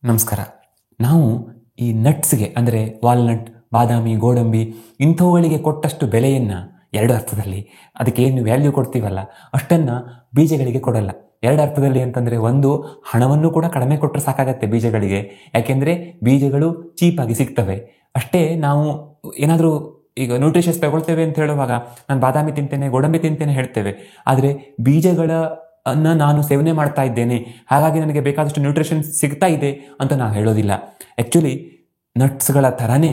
ನಮಸ್ಕಾರ. ನಾವು ಈ ನಟ್ಸ್ಗೆ ಅಂದರೆ ವಾಲ್ನಟ್, ಬಾದಾಮಿ, ಗೋಡಂಬಿ ಇಂಥವುಗಳಿಗೆ ಕೊಟ್ಟಷ್ಟು ಬೆಲೆಯನ್ನು ಎರಡು ಅರ್ಥದಲ್ಲಿ ಅದಕ್ಕೆ ಏನು ವ್ಯಾಲ್ಯೂ ಕೊಡ್ತೀವಲ್ಲ ಅಷ್ಟನ್ನು ಬೀಜಗಳಿಗೆ ಕೊಡಲ್ಲ. ಎರಡು ಅರ್ಥದಲ್ಲಿ ಅಂತಂದರೆ, ಒಂದು, ಹಣವನ್ನು ಕೂಡ ಕಡಿಮೆ ಕೊಟ್ಟರೆ ಸಾಕಾಗತ್ತೆ ಬೀಜಗಳಿಗೆ, ಯಾಕೆಂದರೆ ಬೀಜಗಳು ಚೀಪಾಗಿ ಸಿಗ್ತವೆ. ಅಷ್ಟೇ. ನಾವು ಏನಾದರೂ ಈಗ ನ್ಯೂಟ್ರಿಷನ್ಸ್ ತಗೊಳ್ತೇವೆ ಅಂತ ಹೇಳುವಾಗ ನಾನು ಬಾದಾಮಿ ತಿಂತೇನೆ, ಗೋಡಂಬಿ ತಿಂತೇನೆ ಹೇಳ್ತೇವೆ. ಆದರೆ ಬೀಜಗಳನ್ನು ನಾನು ಸೇವನೆ ಮಾಡ್ತಾ ಇದ್ದೇನೆ, ಹಾಗಾಗಿ ನನಗೆ ಬೇಕಾದಷ್ಟು ನ್ಯೂಟ್ರಿಷನ್ಸ್ ಸಿಗ್ತಾ ಇದೆ ಅಂತ ನಾವು ಹೇಳೋದಿಲ್ಲ. ಆ್ಯಕ್ಚುಲಿ ನಟ್ಸ್ಗಳ ಥರನೇ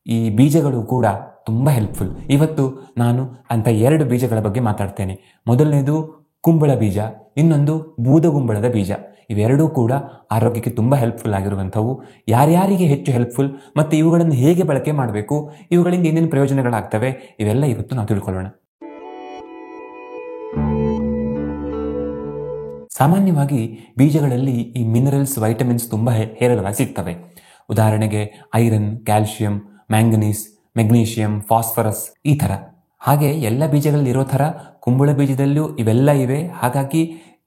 ಈ ಬೀಜಗಳು ಕೂಡ ತುಂಬ ಹೆಲ್ಪ್ಫುಲ್. ಇವತ್ತು ನಾನು ಅಂಥ ಎರಡು ಬೀಜಗಳ ಬಗ್ಗೆ ಮಾತಾಡ್ತೇನೆ. ಮೊದಲನೇದು ಕುಂಬಳ ಬೀಜ, ಇನ್ನೊಂದು ಬೂದಗುಂಬಳದ ಬೀಜ. ಇವೆರಡೂ ಕೂಡ ಆರೋಗ್ಯಕ್ಕೆ ತುಂಬ ಹೆಲ್ಪ್ಫುಲ್ ಆಗಿರುವಂಥವು. ಯಾರ್ಯಾರಿಗೆ ಹೆಚ್ಚು ಹೆಲ್ಪ್ಫುಲ್ ಮತ್ತು ಇವುಗಳನ್ನು ಹೇಗೆ ಬಳಕೆ ಮಾಡಬೇಕು, ಇವುಗಳಿಂದ ಏನೇನು ಪ್ರಯೋಜನಗಳಾಗ್ತವೆ, ಇವೆಲ್ಲ ಇವತ್ತು ನಾವು ತಿಳ್ಕೊಳ್ಳೋಣ. ಸಾಮಾನ್ಯವಾಗಿ ಬೀಜಗಳಲ್ಲಿ ಈ ಮಿನರಲ್ಸ್, ವೈಟಮಿನ್ಸ್ ತುಂಬ ಹೇರಳವಾಗಿ ಸಿಗ್ತವೆ. ಉದಾಹರಣೆಗೆ iron, calcium, manganese, magnesium, phosphorus ಈ ಥರ. ಹಾಗೆ ಎಲ್ಲ ಬೀಜಗಳಲ್ಲಿ ಇರೋ ಥರ ಕುಂಬಳ ಬೀಜದಲ್ಲೂ ಇವೆಲ್ಲ ಇವೆ. ಹಾಗಾಗಿ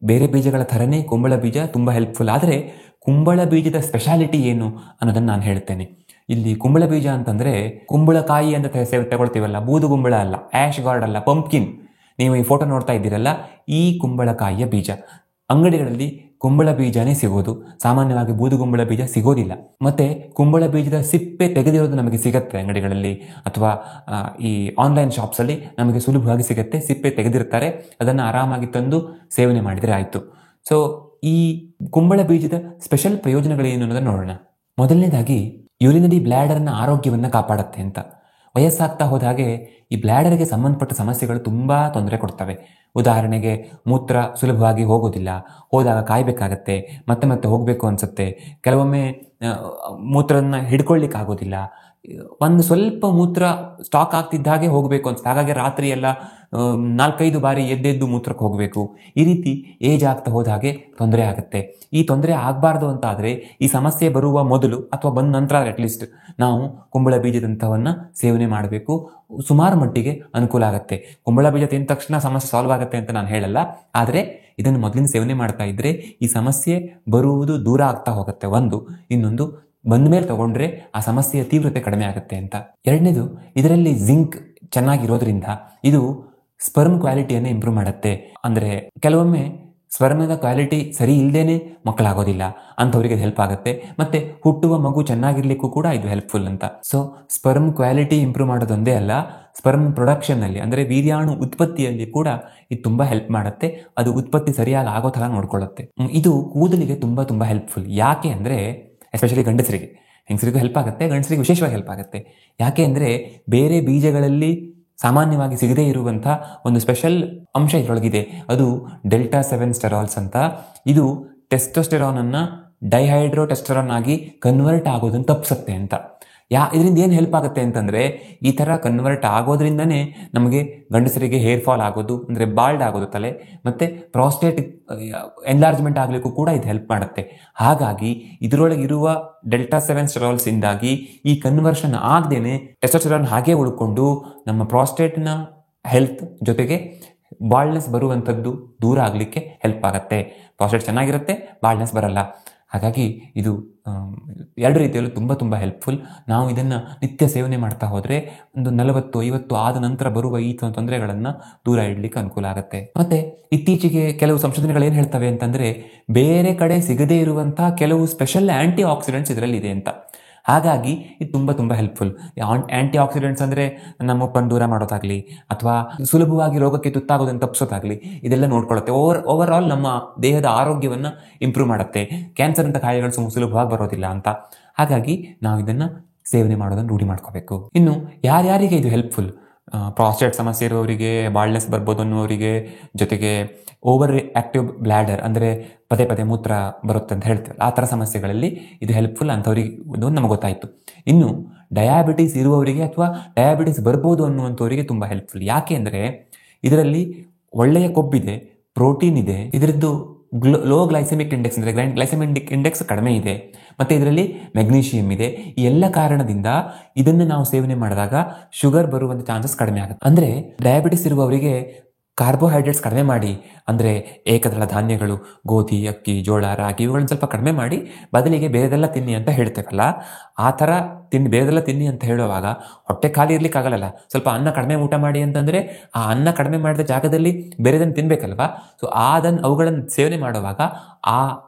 ಬೇರೆ ಬೀಜಗಳ ಥರನೇ ಕುಂಬಳ ಬೀಜ ತುಂಬ ಹೆಲ್ಪ್ಫುಲ್. ಆದರೆ ಕುಂಬಳ ಬೀಜದ ಸ್ಪೆಷಾಲಿಟಿ ಏನು ಅನ್ನೋದನ್ನು ನಾನು ಹೇಳ್ತೇನೆ. ಇಲ್ಲಿ ಕುಂಬಳ ಬೀಜ ಅಂತಂದರೆ ಕುಂಬಳಕಾಯಿ ಅಂತ ತಗೊಳ್ತೀವಲ್ಲ, ಬೂದುಗುಂಬಳ ಅಲ್ಲ, ಆ್ಯಶ್ ಗಾರ್ಡ್ ಅಲ್ಲ, ಪಂಪ್ಕಿನ್. ನೀವು ಈ ಫೋಟೋ ನೋಡ್ತಾ ಇದ್ದೀರಲ್ಲ, ಈ ಕುಂಬಳಕಾಯಿಯ ಬೀಜ. ಅಂಗಡಿಗಳಲ್ಲಿ ಕುಂಬಳ ಬೀಜನೇ ಸಿಗೋದು, ಸಾಮಾನ್ಯವಾಗಿ ಬೂದುಗುಂಬಳ ಬೀಜ ಸಿಗೋದಿಲ್ಲ. ಮತ್ತು ಕುಂಬಳ ಬೀಜದ ಸಿಪ್ಪೆ ತೆಗೆದಿರೋದು ನಮಗೆ ಸಿಗುತ್ತೆ ಅಂಗಡಿಗಳಲ್ಲಿ, ಅಥವಾ ಈ ಆನ್ಲೈನ್ ಶಾಪ್ಸಲ್ಲಿ ನಮಗೆ ಸುಲಭವಾಗಿ ಸಿಗುತ್ತೆ. ಸಿಪ್ಪೆ ತೆಗೆದಿರ್ತಾರೆ, ಅದನ್ನು ಆರಾಮಾಗಿ ತಂದು ಸೇವನೆ ಮಾಡಿದರೆ ಆಯಿತು. ಸೊ ಈ ಕುಂಬಳ ಬೀಜದ ಸ್ಪೆಷಲ್ ಪ್ರಯೋಜನಗಳೇನು ಅನ್ನೋದನ್ನು ನೋಡೋಣ. ಮೊದಲನೇದಾಗಿ ಯೂರಿನರಿ ಬ್ಲ್ಯಾಡರ್ನ ಆರೋಗ್ಯವನ್ನು ಕಾಪಾಡುತ್ತೆ ಅಂತ. ವಯಸ್ಸಾಗ್ತಾ ಹೋದ ಹಾಗೆ ಈ ಬ್ಲ್ಯಾಡರ್ಗೆ ಸಂಬಂಧಪಟ್ಟ ಸಮಸ್ಯೆಗಳು ತುಂಬ ತೊಂದರೆ ಕೊಡ್ತವೆ. ಉದಾಹರಣೆಗೆ ಮೂತ್ರ ಸುಲಭವಾಗಿ ಹೋಗೋದಿಲ್ಲ, ಹೋದಾಗ ಕಾಯಬೇಕಾಗತ್ತೆ, ಮತ್ತೆ ಮತ್ತೆ ಹೋಗಬೇಕು ಅನಿಸುತ್ತೆ, ಕೆಲವೊಮ್ಮೆ ಮೂತ್ರನ ಹಿಡ್ಕೊಳ್ಳಿಕ್ಕಾಗೋದಿಲ್ಲ, ಒಂದು ಸ್ವಲ್ಪ ಮೂತ್ರ ಸ್ಟಾಕ್ ಆಗ್ತಿದ್ದ ಹಾಗೆ ಹೋಗಬೇಕು ಅನ್ಸುತ್ತೆ, ಹಾಗಾಗಿ ರಾತ್ರಿ ಎಲ್ಲ 4-5 ಬಾರಿ ಎದ್ದೆದ್ದು ಮೂತ್ರಕ್ಕೆ ಹೋಗಬೇಕು. ಈ ರೀತಿ ಏಜ್ ಆಗ್ತಾ ಹೋದ ಹಾಗೆ ತೊಂದರೆ ಆಗುತ್ತೆ. ಈ ತೊಂದರೆ ಆಗಬಾರ್ದು ಅಂತಾದರೆ ಈ ಸಮಸ್ಯೆ ಬರುವ ಮೊದಲು ಅಥವಾ ಬಂದ ನಂತರ ಅಟ್ಲೀಸ್ಟ್ ನಾವು ಕುಂಬಳ ಬೀಜದಂಥವನ್ನು ಸೇವನೆ ಮಾಡಬೇಕು. ಸುಮಾರು ಮಟ್ಟಿಗೆ ಅನುಕೂಲ ಆಗುತ್ತೆ. ಕುಂಬಳ ಬೀಜ ತಿಂದ ತಕ್ಷಣ ಸಮಸ್ಯೆ ಸಾಲ್ವ್ ಆಗುತ್ತೆ ಅಂತ ನಾನು ಹೇಳಲ್ಲ, ಆದರೆ ಇದನ್ನು ಮೊದಲಿನ ಸೇವನೆ ಮಾಡ್ತಾ ಇದ್ದರೆ ಈ ಸಮಸ್ಯೆ ಬರುವುದು ದೂರ ಆಗ್ತಾ ಹೋಗುತ್ತೆ. ಒಂದು. ಇನ್ನೊಂದು, ಬಂದ ಮೇಲೆ ತಗೊಂಡ್ರೆ ಆ ಸಮಸ್ಯೆಯ ತೀವ್ರತೆ ಕಡಿಮೆ ಆಗುತ್ತೆ ಅಂತ. ಎರಡನೇದು, ಇದರಲ್ಲಿ ಜಿಂಕ್ ಚೆನ್ನಾಗಿರೋದ್ರಿಂದ ಇದು ಸ್ಪರ್ಮ್ ಕ್ವಾಲಿಟಿಯನ್ನು ಇಂಪ್ರೂವ್ ಮಾಡುತ್ತೆ. ಅಂದರೆ ಕೆಲವೊಮ್ಮೆ ಸ್ಪರ್ಮದ ಕ್ವಾಲಿಟಿ ಸರಿ ಇಲ್ಲದೇನೆ ಮಕ್ಕಳಾಗೋದಿಲ್ಲ, ಅಂಥವರಿಗೆ ಹೆಲ್ಪ್ ಆಗುತ್ತೆ. ಮತ್ತು ಹುಟ್ಟುವ ಮಗು ಚೆನ್ನಾಗಿರ್ಲಿಕ್ಕೂ ಕೂಡ ಇದು ಹೆಲ್ಪ್ಫುಲ್ ಅಂತ. ಸೊ ಸ್ಪರ್ಮ್ ಕ್ವಾಲಿಟಿ ಇಂಪ್ರೂವ್ ಮಾಡೋದೊಂದೇ ಅಲ್ಲ, ಸ್ಪರ್ಮ್ ಪ್ರೊಡಕ್ಷನ್ನಲ್ಲಿ ಅಂದರೆ ವೀರ್ಯಾಣು ಉತ್ಪತ್ತಿಯಲ್ಲಿ ಕೂಡ ಇದು ತುಂಬ ಹೆಲ್ಪ್ ಮಾಡುತ್ತೆ. ಅದು ಉತ್ಪತ್ತಿ ಸರಿಯಾಗಿ ಆಗೋ ಥರ ನೋಡ್ಕೊಳ್ಳುತ್ತೆ. ಇದು ಕೂದಲಿಗೆ ತುಂಬ ತುಂಬ ಹೆಲ್ಪ್ಫುಲ್. ಯಾಕೆ ಅಂದರೆ, ಎಸ್ಪೆಷಲಿ ಗಂಡಸರಿಗೆ, ಹೆಂಗಸರಿಗೂ ಹೆಲ್ಪ್ ಆಗುತ್ತೆ, ಗಂಡಸರಿಗೆ ವಿಶೇಷವಾಗಿ ಹೆಲ್ಪ್ ಆಗುತ್ತೆ. ಯಾಕೆ ಅಂದರೆ ಬೇರೆ ಬೀಜಗಳಲ್ಲಿ ಸಾಮಾನ್ಯವಾಗಿ ಸಿಗದೇ ಇರುವಂಥ ಒಂದು ಸ್ಪೆಷಲ್ ಅಂಶ ಇದರೊಳಗಿದೆ. ಅದು ಡೆಲ್ಟಾ-7 ಸ್ಟೆರಾಲ್ಸ್ ಅಂತ. ಇದು ಟೆಸ್ಟೋಸ್ಟೆರಾನನ್ನು ಡೈಹೈಡ್ರೋಟೆಸ್ಟೆರಾನ್ ಆಗಿ ಕನ್ವರ್ಟ್ ಆಗೋದನ್ನು ತಪ್ಪಿಸುತ್ತೆ ಅಂತ. ಇದರಿಂದ ಏನು ಹೆಲ್ಪ್ ಆಗುತ್ತೆ ಅಂತಂದರೆ, ಈ ಥರ ಕನ್ವರ್ಟ್ ಆಗೋದ್ರಿಂದನೇ ನಮಗೆ ಗಂಡಸರಿಗೆ ಹೇರ್ ಫಾಲ್ ಆಗೋದು, ಅಂದರೆ ಬಾಲ್ಡ್ ಆಗೋದು ತಲೆ, ಮತ್ತು ಪ್ರಾಸ್ಟೇಟ್ ಎನ್ಲಾರ್ಜ್ಮೆಂಟ್ ಆಗಲಿಕ್ಕೂ ಕೂಡ ಇದು ಹೆಲ್ಪ್ ಮಾಡುತ್ತೆ. ಹಾಗಾಗಿ ಇದರೊಳಗಿರುವ ಡೆಲ್ಟಾ-7 ಸ್ಟೆರಾಲ್ಸಿಂದಾಗಿ ಈ ಕನ್ವರ್ಷನ್ ಆಗದೇನೆ ಟೆಸ್ಟೋಸ್ಟೆರಾನ್ ಹಾಗೇ ಉಳ್ಕೊಂಡು ನಮ್ಮ ಪ್ರಾಸ್ಟೇಟ್ನ ಹೆಲ್ತ್ ಜೊತೆಗೆ ಬಾಲ್ಡ್ನೆಸ್ ಬರುವಂಥದ್ದು ದೂರ ಆಗಲಿಕ್ಕೆ ಹೆಲ್ಪ್ ಆಗುತ್ತೆ. ಪ್ರಾಸ್ಟೇಟ್ ಚೆನ್ನಾಗಿರುತ್ತೆ, ಬಾಲ್ಡ್ನೆಸ್ ಬರಲ್ಲ. ಹಾಗಾಗಿ ಇದು ಎರಡು ರೀತಿಯಲ್ಲೂ ತುಂಬ ತುಂಬ ಹೆಲ್ಪ್ಫುಲ್. ನಾವು ಇದನ್ನು ನಿತ್ಯ ಸೇವನೆ ಮಾಡ್ತಾ ಹೋದರೆ ಒಂದು 40-50 ಆದ ನಂತರ ಬರುವ ಈ ತೊಂದರೆಗಳನ್ನು ದೂರ ಇಡಲಿಕ್ಕೆ ಅನುಕೂಲ ಆಗುತ್ತೆ. ಮತ್ತು ಇತ್ತೀಚೆಗೆ ಕೆಲವು ಸಂಶೋಧನೆಗಳು ಏನು ಹೇಳ್ತವೆ ಅಂತಂದರೆ, ಬೇರೆ ಕಡೆ ಸಿಗದೇ ಇರುವಂಥ ಕೆಲವು ಸ್ಪೆಷಲ್ ಆ್ಯಂಟಿ ಆಕ್ಸಿಡೆಂಟ್ಸ್ ಇದರಲ್ಲಿದೆ ಅಂತ. ಹಾಗಾಗಿ ಇದು ತುಂಬ ತುಂಬ ಹೆಲ್ಪ್ಫುಲ್. ಆ್ಯಂಟಿ ಆಕ್ಸಿಡೆಂಟ್ಸ್ ಅಂದರೆ ನಮ್ಮ ಉಪ್ಪನ್ನು ದೂರ ಮಾಡೋದಾಗಲಿ, ಅಥವಾ ಸುಲಭವಾಗಿ ರೋಗಕ್ಕೆ ತುತ್ತಾಗೋದನ್ನು ತಪ್ಪಿಸೋದಾಗಲಿ, ಇದೆಲ್ಲ ನೋಡ್ಕೊಳ್ಳುತ್ತೆ. ಓವರ್ ಆಲ್ ನಮ್ಮ ದೇಹದ ಆರೋಗ್ಯವನ್ನು ಇಂಪ್ರೂವ್ ಮಾಡುತ್ತೆ. ಕ್ಯಾನ್ಸರ್ ಅಂತ ಕಾಯಿಲೆಗಳು ಸುಲಭವಾಗಿ ಬರೋದಿಲ್ಲ ಅಂತ. ಹಾಗಾಗಿ ನಾವು ಇದನ್ನು ಸೇವನೆ ಮಾಡೋದನ್ನು ರೂಢಿ ಮಾಡ್ಕೋಬೇಕು. ಇನ್ನು ಯಾರ್ಯಾರಿಗೆ ಇದು ಹೆಲ್ಪ್ಫುಲ್? ಪ್ರಾಸ್ಟೇಟ್ ಸಮಸ್ಯೆ ಇರೋರಿಗೆ, ಬಾಲ್ಡ್ನೆಸ್ ಬರ್ಬೋದು ಅನ್ನೋರಿಗೆ, ಜೊತೆಗೆ ಓವರ್ ಆ್ಯಕ್ಟಿವ್ ಬ್ಲ್ಯಾಡರ್ ಅಂದರೆ ಪದೇ ಪದೇ ಮೂತ್ರ ಬರುತ್ತೆ ಅಂತ ಹೇಳ್ತೀವಲ್ಲ, ಆ ಥರ ಸಮಸ್ಯೆಗಳಲ್ಲಿ ಇದು ಹೆಲ್ಪ್ಫುಲ್ ಅಂಥವ್ರಿಗೆ ಇದು ನಮಗೆ ಗೊತ್ತಾಯಿತು. ಇನ್ನು ಡಯಾಬಿಟಿಸ್ ಇರುವವರಿಗೆ ಅಥವಾ ಡಯಾಬಿಟಿಸ್ ಬರ್ಬೋದು ಅನ್ನುವಂಥವರಿಗೆ ತುಂಬ ಹೆಲ್ಪ್ಫುಲ್. ಯಾಕೆ ಅಂದರೆ ಇದರಲ್ಲಿ ಒಳ್ಳೆಯ ಕೊಬ್ಬಿದೆ, ಪ್ರೋಟೀನ್ ಇದೆ, ಇದರದ್ದು ಲೋ ಗ್ಲೈಸೆಮಿಕ್ ಇಂಡೆಕ್ಸ್ ಅಂದರೆ ಗ್ಲೈಸೆಮಿಕ್ ಇಂಡೆಕ್ಸ್ ಕಡಿಮೆ ಇದೆ, ಮತ್ತು ಇದರಲ್ಲಿ ಮೆಗ್ನೀಷಿಯಂ ಇದೆ. ಈ ಎಲ್ಲ ಕಾರಣದಿಂದ ಇದನ್ನು ನಾವು ಸೇವನೆ ಮಾಡಿದಾಗ ಶುಗರ್ ಬರುವಂಥ ಚಾನ್ಸಸ್ ಕಡಿಮೆ ಆಗುತ್ತೆ. ಅಂದರೆ ಡಯಾಬಿಟಿಸ್ ಇರುವವರಿಗೆ ಕಾರ್ಬೋಹೈಡ್ರೇಟ್ಸ್ ಕಡಿಮೆ ಮಾಡಿ, ಅಂದರೆ ಏಕದಳ ಧಾನ್ಯಗಳು, ಗೋಧಿ, ಅಕ್ಕಿ, ಜೋಳ, ರಾಗಿ ಇವುಗಳನ್ನ ಸ್ವಲ್ಪ ಕಡಿಮೆ ಮಾಡಿ ಬದಲಿಗೆ ಬೇರೆದೆಲ್ಲ ತಿನ್ನಿ ಅಂತ ಹೇಳ್ತೇವಲ್ಲ, ಆ ಥರ ಬೇರೆದೆಲ್ಲ ತಿನ್ನಿ ಅಂತ ಹೇಳುವಾಗ ಹೊಟ್ಟೆ ಖಾಲಿ ಇರ್ಲಿಕ್ಕಾಗಲ್ಲ. ಸ್ವಲ್ಪ ಅನ್ನ ಕಡಿಮೆ ಊಟ ಮಾಡಿ ಅಂತಂದರೆ ಆ ಅನ್ನ ಕಡಿಮೆ ಮಾಡಿದ ಜಾಗದಲ್ಲಿ ಬೇರೆದನ್ನು ತಿನ್ಬೇಕಲ್ವಾ. ಸೊ ಅವುಗಳನ್ನು ಸೇವನೆ ಮಾಡುವಾಗ ಆ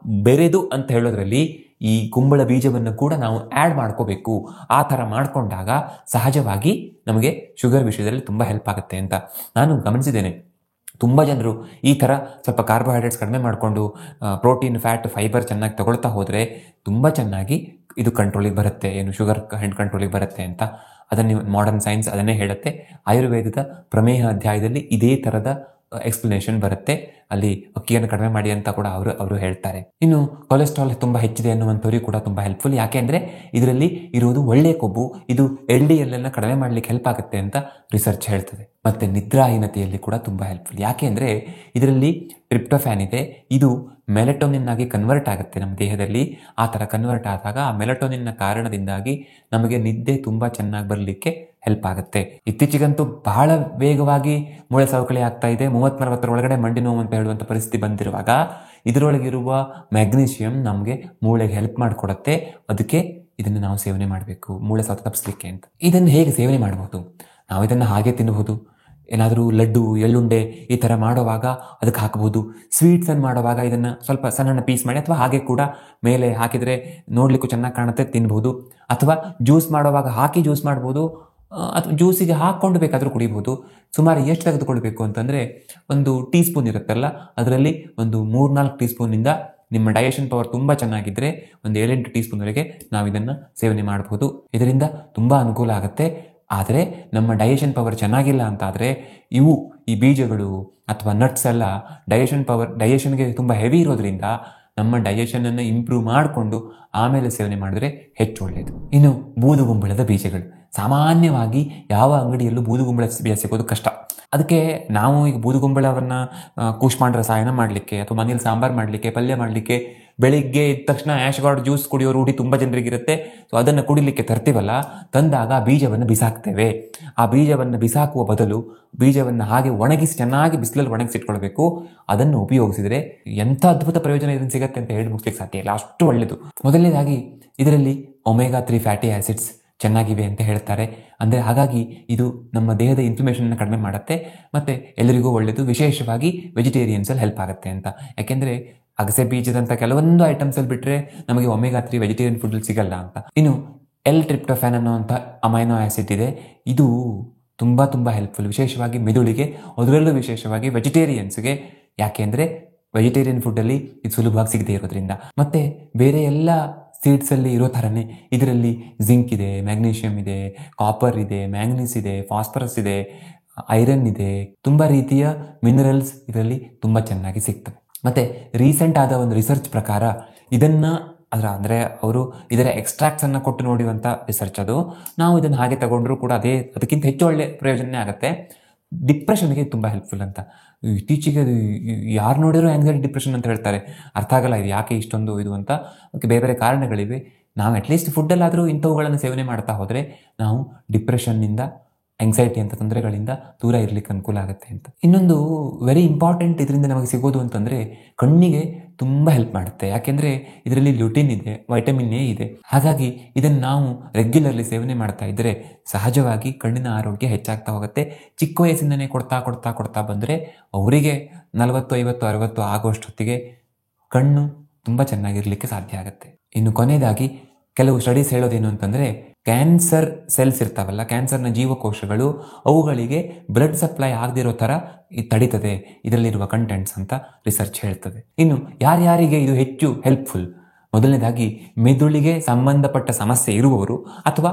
ಬೆರೆದು ಅಂತ ಹೇಳೋದ್ರಲ್ಲಿ ಈ ಕುಂಬಳ ಬೀಜವನ್ನು ಕೂಡ ನಾವು ಆ್ಯಡ್ ಮಾಡ್ಕೋಬೇಕು. ಆ ಥರ ಮಾಡಿಕೊಂಡಾಗ ಸಹಜವಾಗಿ ನಮಗೆ ಶುಗರ್ ವಿಷಯದಲ್ಲಿ ತುಂಬ ಹೆಲ್ಪ್ ಆಗುತ್ತೆ ಅಂತ ನಾನು ಗಮನಿಸಿದ್ದೇನೆ. ತುಂಬ ಜನರು ಈ ಥರ ಸ್ವಲ್ಪ ಕಾರ್ಬೋಹೈಡ್ರೇಟ್ಸ್ ಕಡಿಮೆ ಮಾಡಿಕೊಂಡು ಪ್ರೋಟೀನ್, ಫ್ಯಾಟ್, ಫೈಬರ್ ಚೆನ್ನಾಗಿ ತಗೊಳ್ತಾ ಹೋದರೆ ತುಂಬ ಚೆನ್ನಾಗಿ ಇದು ಕಂಟ್ರೋಲಿಗೆ ಬರುತ್ತೆ, ಏನು ಶುಗರ್ ಕಂಟ್ರೋಲಿಗೆ ಬರುತ್ತೆ ಅಂತ. ಅದನ್ನು ಮಾಡರ್ನ್ ಸೈನ್ಸ್ ಅದನ್ನೇ ಹೇಳುತ್ತೆ. ಆಯುರ್ವೇದದ ಪ್ರಮೇಹ ಅಧ್ಯಾಯದಲ್ಲಿ ಇದೇ ಥರದ ಎಕ್ಸ್ಪ್ಲನೇಷನ್ ಬರುತ್ತೆ. ಅಲ್ಲಿ ಅಕ್ಕಿಯನ್ನು ಕಡಿಮೆ ಮಾಡಿ ಅಂತ ಕೂಡ ಅವರು ಹೇಳ್ತಾರೆ. ಇನ್ನು ಕೊಲೆಸ್ಟ್ರಾಲ್ ತುಂಬ ಹೆಚ್ಚಿದೆ ಅನ್ನುವಂಥವ್ರಿಗೆ ಕೂಡ ತುಂಬ ಹೆಲ್ಪ್ಫುಲ್. ಯಾಕೆಂದರೆ ಇದರಲ್ಲಿ ಇರುವುದು ಒಳ್ಳೆಯ ಕೊಬ್ಬು, ಇದು LDL ಅನ್ನು ಕಡಿಮೆ ಮಾಡಲಿಕ್ಕೆ ಹೆಲ್ಪ್ ಆಗುತ್ತೆ ಅಂತ ರಿಸರ್ಚ್ ಹೇಳ್ತದೆ. ಮತ್ತು ನಿದ್ರಾಹೀನತೆಯಲ್ಲಿ ಕೂಡ ತುಂಬ ಹೆಲ್ಪ್ಫುಲ್. ಯಾಕೆಂದರೆ ಇದರಲ್ಲಿ ಟ್ರಿಪ್ಟೋಫ್ಯಾನ್ ಇದೆ, ಇದು ಮೆಲಟೋನಿನ್ ಆಗಿ ಕನ್ವರ್ಟ್ ಆಗುತ್ತೆ ನಮ್ಮ ದೇಹದಲ್ಲಿ. ಆ ಥರ ಕನ್ವರ್ಟ್ ಆದಾಗ ಆ ಮೆಲಟೋನಿನ್ನ ಕಾರಣದಿಂದಾಗಿ ನಮಗೆ ನಿದ್ದೆ ತುಂಬ ಚೆನ್ನಾಗಿ ಬರಲಿಕ್ಕೆ ಹೆಲ್ಪ್ ಆಗುತ್ತೆ. ಇತ್ತೀಚೆಗಂತೂ ಬಹಳ ವೇಗವಾಗಿ ಮೂಳೆ ಸವಕಳಿ ಆಗ್ತಾ ಇದೆ. 30-40 ಒಳಗಡೆ ಮಂಡಿ ನೋವು ಅಂತ ಹೇಳುವಂಥ ಪರಿಸ್ಥಿತಿ ಬಂದಿರುವಾಗ ಇದರೊಳಗಿರುವ ಮ್ಯಾಗ್ನೀಷಿಯಂ ನಮಗೆ ಮೂಳೆಗೆ ಹೆಲ್ಪ್ ಮಾಡಿಕೊಡುತ್ತೆ. ಅದಕ್ಕೆ ಇದನ್ನು ನಾವು ಸೇವನೆ ಮಾಡಬೇಕು, ಮೂಳೆ ಸವತ ತಪ್ಪಿಸ್ಲಿಕ್ಕೆ ಅಂತ. ಇದನ್ನು ಹೇಗೆ ಸೇವನೆ ಮಾಡ್ಬೋದು? ನಾವು ಇದನ್ನು ಹಾಗೆ ತಿನ್ನಬಹುದು. ಏನಾದರೂ ಲಡ್ಡು, ಎಳ್ಳುಂಡೆ ಈ ಥರ ಮಾಡುವಾಗ ಅದಕ್ಕೆ ಹಾಕಬಹುದು. ಸ್ವೀಟ್ಸನ್ನು ಮಾಡುವಾಗ ಇದನ್ನು ಸ್ವಲ್ಪ ಸಣ್ಣ ಪೀಸ್ ಮಾಡಿ ಅಥವಾ ಹಾಗೆ ಕೂಡ ಮೇಲೆ ಹಾಕಿದರೆ ನೋಡಲಿಕ್ಕೂ ಚೆನ್ನಾಗಿ ಕಾಣುತ್ತೆ, ತಿನ್ಬೋದು. ಅಥವಾ ಜ್ಯೂಸ್ ಮಾಡುವಾಗ ಹಾಕಿ ಜ್ಯೂಸ್ ಮಾಡ್ಬೋದು, ಅಥವಾ ಜ್ಯೂಸಿಗೆ ಹಾಕ್ಕೊಂಡು ಬೇಕಾದರೂ ಕುಡಿಬೋದು. ಸುಮಾರು ಎಷ್ಟು ತೆಗೆದುಕೊಳ್ಬೇಕು ಅಂತಂದರೆ, 1 ಟೀ ಸ್ಪೂನ್ ಇರುತ್ತಲ್ಲ, ಅದರಲ್ಲಿ ಒಂದು 3-4 ಟೀ ಸ್ಪೂನಿಂದ ನಿಮ್ಮ ಡೈಜೆಷನ್ ಪವರ್ ತುಂಬ ಚೆನ್ನಾಗಿದ್ದರೆ 7-8 ಟೀ ಸ್ಪೂನ್ವರೆಗೆ ನಾವು ಇದನ್ನು ಸೇವನೆ ಮಾಡ್ಬೋದು. ಇದರಿಂದ ತುಂಬ ಅನುಕೂಲ ಆಗುತ್ತೆ. ಆದರೆ ನಮ್ಮ ಡೈಜೆಷನ್ ಪವರ್ ಚೆನ್ನಾಗಿಲ್ಲ ಅಂತಾದರೆ ಈ ಬೀಜಗಳು ಅಥವಾ ನಟ್ಸ್ ಎಲ್ಲ ಡೈಜೆಷನ್ಗೆ ತುಂಬ ಹೆವಿ ಇರೋದ್ರಿಂದ ನಮ್ಮ ಡೈಜೆಷನನ್ನು ಇಂಪ್ರೂವ್ ಮಾಡಿಕೊಂಡು ಆಮೇಲೆ ಸೇವನೆ ಮಾಡಿದ್ರೆ ಹೆಚ್ಚು ಒಳ್ಳೆಯದು. ಇನ್ನು ಬೂದುಗುಂಬಳದ ಬೀಜಗಳು. ಸಾಮಾನ್ಯವಾಗಿ ಯಾವ ಅಂಗಡಿಯಲ್ಲೂ ಬೂದುಗುಂಬಳ ಬೀಜ ಸಿಗೋದು ಕಷ್ಟ. ಅದಕ್ಕೆ ನಾವು ಈಗ ಬೂದುಗುಂಬಳವನ್ನು ಕೂಷ್ಮಾಂಡ ರಸಾಯನ ಮಾಡಲಿಕ್ಕೆ ಅಥವಾ ಮನೇಲಿ ಸಾಂಬಾರು ಮಾಡಲಿಕ್ಕೆ, ಪಲ್ಯ ಮಾಡಲಿಕ್ಕೆ, ಬೆಳಿಗ್ಗೆ ಇದ್ದ ತಕ್ಷಣ ಆ್ಯಶ್ಗಾರ್ಡ್ ಜ್ಯೂಸ್ ಕುಡಿಯೋ ರೂಢಿ ತುಂಬ ಜನರಿಗಿರುತ್ತೆ. ಸೊ ಅದನ್ನು ಕುಡಿಲಿಕ್ಕೆ ತರ್ತೀವಲ್ಲ, ತಂದಾಗ ಬೀಜವನ್ನು ಬಿಸಾಕ್ತೇವೆ. ಆ ಬೀಜವನ್ನು ಬಿಸಾಕುವ ಬದಲು ಬೀಜವನ್ನು ಹಾಗೆ ಒಣಗಿಸಿ ಚೆನ್ನಾಗಿ ಬಿಸಿಲಲ್ಲಿ ಒಣಗಿಸಿಟ್ಕೊಳ್ಬೇಕು. ಅದನ್ನು ಉಪಯೋಗಿಸಿದರೆ ಎಂಥ ಅದ್ಭುತ ಪ್ರಯೋಜನ ಇದನ್ನು ಸಿಗುತ್ತೆ ಅಂತ ಹೇಳಿ ಮುಗಿಸ್ಲಿಕ್ಕೆ ಸಾಧ್ಯ ಇಲ್ಲ, ಅಷ್ಟು ಒಳ್ಳೆಯದು. ಮೊದಲನೇದಾಗಿ ಇದರಲ್ಲಿ ಒಮೆಗಾ-3 ಫ್ಯಾಟಿ ಆ್ಯಸಿಡ್ಸ್ ಚೆನ್ನಾಗಿವೆ ಅಂತ ಹೇಳ್ತಾರೆ. ಅಂದರೆ ಹಾಗಾಗಿ ಇದು ನಮ್ಮ ದೇಹದ ಇನ್ಫ್ಲಮೇಷನ್ನ ಕಡಿಮೆ ಮಾಡುತ್ತೆ ಮತ್ತು ಎಲ್ಲರಿಗೂ ಒಳ್ಳೆಯದು. ವಿಶೇಷವಾಗಿ ವೆಜಿಟೇರಿಯನ್ಸಲ್ಲಿ ಹೆಲ್ಪ್ ಆಗುತ್ತೆ ಅಂತ. ಯಾಕೆಂದರೆ ಅಗಸೆ ಬೀಜದಂಥ ಕೆಲವೊಂದು ಐಟಮ್ಸಲ್ಲಿ ಬಿಟ್ಟರೆ ನಮಗೆ ಒಮೆಗಾ-3 ವೆಜಿಟೇರಿಯನ್ ಫುಡ್ಡಲ್ಲಿ ಸಿಗಲ್ಲ ಅಂತ. ಇನ್ನು L-ಟ್ರಿಪ್ಟೋಫ್ಯಾನ್ ಅನ್ನೋವಂಥ ಅಮೈನೋ ಆ್ಯಸಿಡ್ ಇದೆ. ಇದು ತುಂಬ ತುಂಬ ಹೆಲ್ಪ್ಫುಲ್, ವಿಶೇಷವಾಗಿ ಮೆದುಳಿಗೆ, ಅದರಲ್ಲೂ ವಿಶೇಷವಾಗಿ ವೆಜಿಟೇರಿಯನ್ಸ್ಗೆ. ಯಾಕೆಂದರೆ ವೆಜಿಟೇರಿಯನ್ ಫುಡ್ಡಲ್ಲಿ ಇದು ಸುಲಭವಾಗಿ ಸಿಗದೇ ಇರೋದ್ರಿಂದ. ಮತ್ತು ಬೇರೆ ಎಲ್ಲ ಸೀಡ್ಸಲ್ಲಿ ಇರೋ ಥರನೇ ಇದರಲ್ಲಿ ಜಿಂಕ್ ಇದೆ, ಮ್ಯಾಗ್ನೀಷಿಯಮ್ ಇದೆ, ಕಾಪರ್ ಇದೆ, ಮ್ಯಾಂಗನೀಸ್ ಇದೆ, ಫಾಸ್ಫರಸ್ ಇದೆ, ಐರನ್ ಇದೆ, ತುಂಬ ರೀತಿಯ ಮಿನರಲ್ಸ್ ಇದರಲ್ಲಿ ತುಂಬ ಚೆನ್ನಾಗಿ ಸಿಗ್ತವೆ. ಮತ್ತು ರೀಸೆಂಟ್ ಆದ ಒಂದು ರಿಸರ್ಚ್ ಪ್ರಕಾರ ಇದನ್ನು ಅಂದರೆ ಅವರು ಇದರ ಎಕ್ಸ್ಟ್ರಾಕ್ಟ್ಸನ್ನು ಕೊಟ್ಟು ನೋಡಿರುವಂಥ ರಿಸರ್ಚ್ ಅದು. ನಾವು ಇದನ್ನು ಹಾಗೆ ತಗೊಂಡ್ರೂ ಕೂಡ ಅದಕ್ಕಿಂತ ಹೆಚ್ಚು ಒಳ್ಳೆಯ ಪ್ರಯೋಜನವೇ ಆಗುತ್ತೆ. ಡಿಪ್ರೆಷನ್ಗೆ ತುಂಬ ಹೆಲ್ಪ್ಫುಲ್ ಅಂತ. ಇತ್ತೀಚೆಗೆ ಯಾರು ನೋಡಿರೋ ಆ್ಯಂಗ್ಸೈಟಿ ಡಿಪ್ರೆಷನ್ ಅಂತ ಹೇಳ್ತಾರೆ. ಅರ್ಥ ಆಗಲ್ಲ ಇದು ಯಾಕೆ ಇಷ್ಟೊಂದು ಇದು ಅಂತ. ಅದಕ್ಕೆ ಬೇರೆ ಬೇರೆ ಕಾರಣಗಳಿವೆ. ನಾವು ಅಟ್ಲೀಸ್ಟ್ ಫುಡ್ಡಲ್ಲಾದರೂ ಇಂಥವುಗಳನ್ನು ಸೇವನೆ ಮಾಡ್ತಾ ಹೋದರೆ ನಾವು ಡಿಪ್ರೆಷನ್ನಿಂದ, ಆಂಗ್ಸೈಟಿ ಅಂತ ತೊಂದರೆಗಳಿಂದ ದೂರ ಇರಲಿಕ್ಕೆ ಅನುಕೂಲ ಆಗುತ್ತೆ ಅಂತ. ಇನ್ನೊಂದು ವೆರಿ ಇಂಪಾರ್ಟೆಂಟ್ ಇದರಿಂದ ನಮಗೆ ಸಿಗೋದು ಅಂತಂದರೆ ಕಣ್ಣಿಗೆ ತುಂಬ ಹೆಲ್ಪ್ ಮಾಡುತ್ತೆ. ಯಾಕೆಂದರೆ ಇದರಲ್ಲಿ ಲ್ಯೂಟಿನ್ ಇದೆ, ವೈಟಮಿನ್ ಎ ಇದೆ. ಹಾಗಾಗಿ ಇದನ್ನು ನಾವು ರೆಗ್ಯುಲರ್ಲಿ ಸೇವನೆ ಮಾಡ್ತಾ ಇದ್ದರೆ ಸಹಜವಾಗಿ ಕಣ್ಣಿನ ಆರೋಗ್ಯ ಹೆಚ್ಚಾಗ್ತಾ ಹೋಗುತ್ತೆ. ಚಿಕ್ಕ ವಯಸ್ಸಿಂದನೇ ಕೊಡ್ತಾ ಬಂದರೆ ಅವರಿಗೆ 40, 50, 60 ಆಗುವಷ್ಟೊತ್ತಿಗೆ ಕಣ್ಣು ತುಂಬ ಚೆನ್ನಾಗಿರಲಿಕ್ಕೆ ಸಾಧ್ಯ ಆಗುತ್ತೆ. ಇನ್ನು ಕೊನೆಯದಾಗಿ ಕೆಲವು ಸ್ಟಡೀಸ್ ಹೇಳೋದೇನು ಅಂತಂದರೆ, ಕ್ಯಾನ್ಸರ್ ಸೆಲ್ಸ್ ಇರ್ತಾವಲ್ಲ, ಕ್ಯಾನ್ಸರ್ನ ಜೀವಕೋಶಗಳು, ಅವುಗಳಿಗೆ ಬ್ಲಡ್ ಸಪ್ಲೈ ಆಗದಿರೋ ಥರ ಇದು ತಡೀತದೆ ಇದರಲ್ಲಿರುವ ಕಂಟೆಂಟ್ಸ್ ಅಂತ ರಿಸರ್ಚ್ ಹೇಳ್ತದೆ. ಇನ್ನು ಯಾರ್ಯಾರಿಗೆ ಇದು ಹೆಚ್ಚು ಹೆಲ್ಪ್ಫುಲ್? ಮೊದಲನೇದಾಗಿ ಮೆದುಳಿಗೆ ಸಂಬಂಧಪಟ್ಟ ಸಮಸ್ಯೆ ಇರುವವರು ಅಥವಾ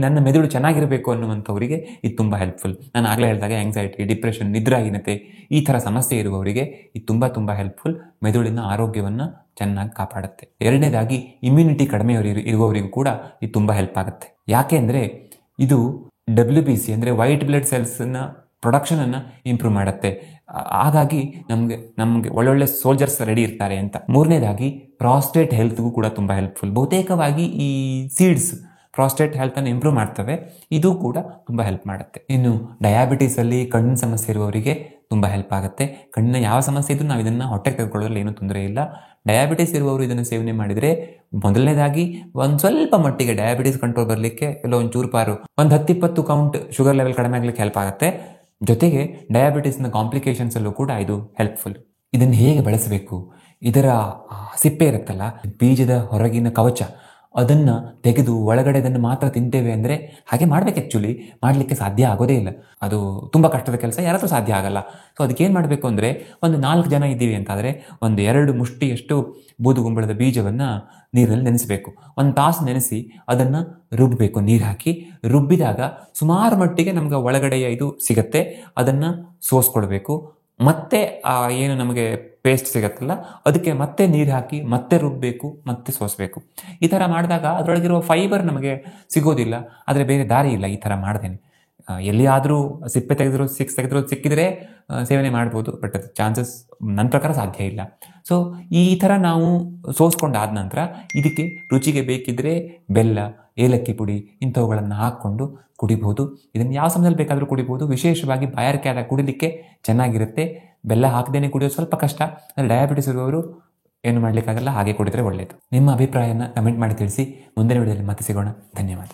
ನನ್ನ ಮೆದುಳು ಚೆನ್ನಾಗಿರಬೇಕು ಅನ್ನುವಂಥವರಿಗೆ ಇದು ತುಂಬ ಹೆಲ್ಪ್ಫುಲ್. ನಾನು ಆಗಲೇ ಹೇಳಿದಾಗ ಆಂಗ್ಸೈಟಿ, ಡಿಪ್ರೆಷನ್, ನಿದ್ರಾಹೀನತೆ ಈ ಥರ ಸಮಸ್ಯೆ ಇರುವವರಿಗೆ ಇದು ತುಂಬ ತುಂಬ ಹೆಲ್ಪ್ಫುಲ್. ಮೆದುಳಿನ ಆರೋಗ್ಯವನ್ನು ಚೆನ್ನಾಗಿ ಕಾಪಾಡುತ್ತೆ. ಎರಡನೇದಾಗಿ ಇಮ್ಯುನಿಟಿ ಕಡಿಮೆ ಇರುವವರಿಗೂ ಕೂಡ ಇದು ತುಂಬ ಹೆಲ್ಪ್ ಆಗುತ್ತೆ. ಯಾಕೆ ಅಂದರೆ ಇದು WBC ಅಂದರೆ ವೈಟ್ ಬ್ಲಡ್ ಸೆಲ್ಸ್ನ ಪ್ರೊಡಕ್ಷನನ್ನು ಇಂಪ್ರೂವ್ ಮಾಡುತ್ತೆ. ಹಾಗಾಗಿ ನಮಗೆ ಒಳ್ಳೊಳ್ಳೆ ಸೋಲ್ಜರ್ಸ್ ರೆಡಿ ಇರ್ತಾರೆ ಅಂತ. ಮೂರನೇದಾಗಿ ಪ್ರಾಸ್ಟೇಟ್ ಹೆಲ್ತ್ಗೂ ಕೂಡ ತುಂಬ ಹೆಲ್ಪ್ಫುಲ್. ಬಹುತೇಕವಾಗಿ ಈ ಸೀಡ್ಸ್ ಪ್ರಾಸ್ಟೇಟ್ ಹೆಲ್ತನ್ನು ಇಂಪ್ರೂವ್ ಮಾಡ್ತವೆ. ಇದು ಕೂಡ ತುಂಬ ಹೆಲ್ಪ್ ಮಾಡುತ್ತೆ. ಇನ್ನು ಡಯಾಬಿಟೀಸಲ್ಲಿ ಕಣ್ಣಿನ ಸಮಸ್ಯೆ ಇರುವವರಿಗೆ ತುಂಬ ಹೆಲ್ಪ್ ಆಗುತ್ತೆ. ಕಣ್ಣಿನ ಯಾವ ಸಮಸ್ಯೆ ಇದ್ರೂ ನಾವು ಇದನ್ನು ಹೊಟ್ಟೆಗೆ ತೆಗೆದುಕೊಳ್ಳೋದ್ರಲ್ಲಿ ಏನೂ ತೊಂದರೆ ಇಲ್ಲ. ಡಯಾಬಿಟೀಸ್ ಇರುವವರು ಇದನ್ನು ಸೇವನೆ ಮಾಡಿದರೆ ಮೊದಲನೇದಾಗಿ ಒಂದು ಸ್ವಲ್ಪ ಮಟ್ಟಿಗೆ ಡಯಾಬಿಟೀಸ್ ಕಂಟ್ರೋಲ್ ಬರಲಿಕ್ಕೆ ಎಲ್ಲೋ ಒಂಚೂರು ಪಾರು ಒಂದು 10-20 ಕೌಂಟ್ ಶುಗರ್ ಲೆವೆಲ್ ಕಡಿಮೆ ಆಗಲಿಕ್ಕೆ ಹೆಲ್ಪ್ ಆಗುತ್ತೆ. ಜೊತೆಗೆ ಡಯಾಬಿಟೀಸ್ನ ಕಾಂಪ್ಲಿಕೇಶನ್ಸಲ್ಲೂ ಕೂಡ ಇದು ಹೆಲ್ಪ್ಫುಲ್. ಇದನ್ನು ಹೇಗೆ ಬಳಸಬೇಕು? ಇದರ ಸಿಪ್ಪೆ ಇರುತ್ತಲ್ಲ, ಬೀಜದ ಹೊರಗಿನ ಕವಚ, ಅದನ್ನು ತೆಗೆದು ಒಳಗಡೆ ಅದನ್ನು ಮಾತ್ರ ತಿಂತೇವೆ ಅಂದರೆ ಹಾಗೆ ಮಾಡಬೇಕು. ಆ್ಯಕ್ಚುಲಿ ಮಾಡಲಿಕ್ಕೆ ಸಾಧ್ಯ ಆಗೋದೇ ಇಲ್ಲ. ಅದು ತುಂಬ ಕಷ್ಟದ ಕೆಲಸ, ಯಾರತ್ತೂ ಸಾಧ್ಯ ಆಗಲ್ಲ. ಸೊ ಅದಕ್ಕೇನು ಮಾಡಬೇಕು ಅಂದರೆ, ಒಂದು 4 ಜನ ಇದ್ದೀವಿ ಅಂತಾದರೆ ಒಂದು 2 ಮುಷ್ಟಿಯಷ್ಟು ಬೂದುಗುಂಬಳದ ಬೀಜವನ್ನು ನೀರಿನಲ್ಲಿ ನೆನೆಸಬೇಕು. 1 ತಾಸು ನೆನೆಸಿ ಅದನ್ನು ರುಬ್ಬಬೇಕು. ನೀರು ಹಾಕಿ ರುಬ್ಬಿದಾಗ ಸುಮಾರು ಮಟ್ಟಿಗೆ ನಮ್ಗೆ ಒಳಗಡೆಯ ಇದು ಸಿಗತ್ತೆ. ಅದನ್ನು ಸೋಸ್ಕೊಳ್ಬೇಕು. ಮತ್ತೆ ಏನು ನಮಗೆ ಪೇಸ್ಟ್ ಸಿಗತ್ತಲ್ಲ, ಅದಕ್ಕೆ ಮತ್ತೆ ನೀರು ಹಾಕಿ ಮತ್ತೆ ರುಬ್ಬಬೇಕು, ಮತ್ತೆ ಸೋಸಬೇಕು. ಈ ಥರ ಮಾಡಿದಾಗ ಅದರೊಳಗಿರುವ ಫೈಬರ್ ನಮಗೆ ಸಿಗೋದಿಲ್ಲ. ಆದರೆ ಬೇರೆ ದಾರಿ ಇಲ್ಲ ಈ ಥರ ಮಾಡ್ದೇನೆ. ಎಲ್ಲಿಯಾದರೂ ಸಿಪ್ಪೆ ತೆಗೆದಿರೋ ಸಿಕ್ಕಿದರೆ ಸೇವನೆ ಮಾಡ್ಬೋದು. ಬಟ್ ಅದು ಚಾನ್ಸಸ್ ನನ್ನ ಪ್ರಕಾರ ಸಾಧ್ಯ ಇಲ್ಲ. ಸೊ ಈ ಥರ ನಾವು ಸೋಸ್ಕೊಂಡಾದ ನಂತರ ಇದಕ್ಕೆ ರುಚಿಗೆ ಬೇಕಿದ್ದರೆ ಬೆಲ್ಲ, ಏಲಕ್ಕಿ ಪುಡಿ ಇಂಥವುಗಳನ್ನು ಹಾಕ್ಕೊಂಡು ಕುಡಿಬಹುದು. ಇದನ್ನು ಯಾವ ಸಮಯದಲ್ಲಿ ಬೇಕಾದರೂ ಕುಡಿಬೋದು. ವಿಶೇಷವಾಗಿ ಬಾಯಾರಿಕೆ ಆದಾಗ ಕುಡಿಲಿಕ್ಕೆ ಚೆನ್ನಾಗಿರುತ್ತೆ. ಬೆಲ್ಲ ಹಾಕದೇನೆ ಕುಡಿಯೋದು ಸ್ವಲ್ಪ ಕಷ್ಟ. ಅಂದರೆ ಡಯಾಬಿಟಿಸ್ ಇರುವವರು ಏನು ಮಾಡಲಿಕ್ಕಾಗಲ್ಲ, ಹಾಗೆ ಕುಡಿದರೆ ಒಳ್ಳೆಯದು. ನಿಮ್ಮ ಅಭಿಪ್ರಾಯನ ಕಮೆಂಟ್ ಮಾಡಿ ತಿಳಿಸಿ. ಮುಂದಿನ ವಿಡಿಯೋದಲ್ಲಿ ಮತ್ತೆ ಸಿಗೋಣ. ಧನ್ಯವಾದ.